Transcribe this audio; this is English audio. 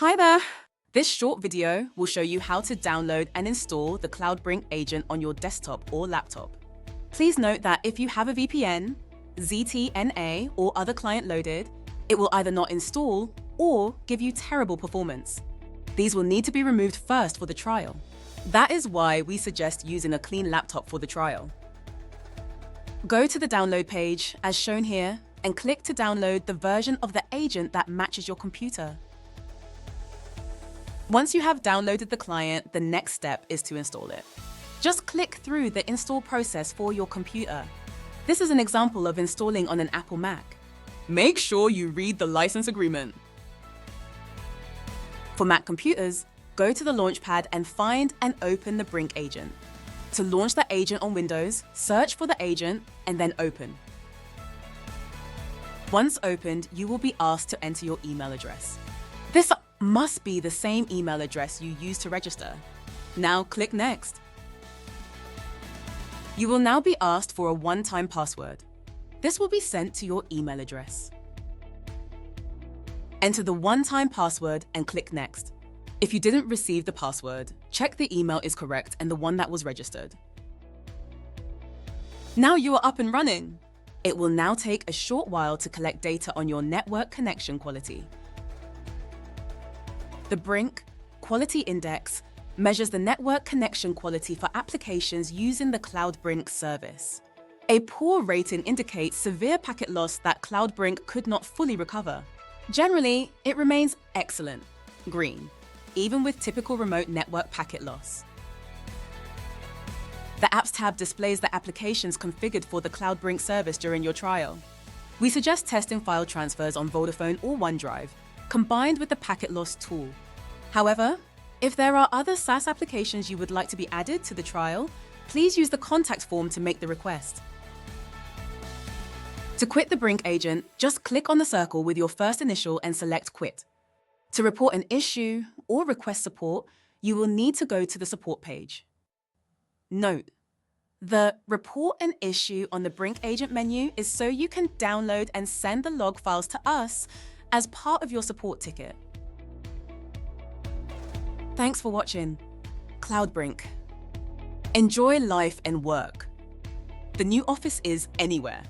Hi there! This short video will show you how to download and install the Cloudbrink agent on your desktop or laptop. Please note that if you have a VPN, ZTNA, or other client loaded, it will either not install or give you terrible performance. These will need to be removed first for the trial. That is why we suggest using a clean laptop for the trial. Go to the download page, as shown here, and click to download the version of the agent that matches your computer. Once you have downloaded the client, the next step is to install it. Just click through the install process for your computer. This is an example of installing on an Apple Mac. Make sure you read the license agreement. For Mac computers, go to the Launchpad and find and open the Brink agent. To launch the agent on Windows, search for the agent and then open. Once opened, you will be asked to enter your email address. This must be the same email address you used to register. Now click Next. You will now be asked for a one-time password. This will be sent to your email address. Enter the one-time password and click Next. If you didn't receive the password, check the email is correct and the one that was registered. Now you are up and running. It will now take a short while to collect data on your network connection quality. The Brink Quality Index measures the network connection quality for applications using the Cloudbrink service. A poor rating indicates severe packet loss that Cloudbrink could not fully recover. Generally, it remains excellent, green, even with typical remote network packet loss. The Apps tab displays the applications configured for the Cloudbrink service during your trial. We suggest testing file transfers on Vodafone or OneDrive, combined with the packet loss tool. However, if there are other SaaS applications you would like to be added to the trial, please use the contact form to make the request. To quit the Brink agent, just click on the circle with your first initial and select Quit. To report an issue or request support, you will need to go to the support page. Note: the Report an Issue on the Brink agent menu is so you can download and send the log files to us as part of your support ticket. Thanks for watching. Cloudbrink. Enjoy life and work. The new office is anywhere.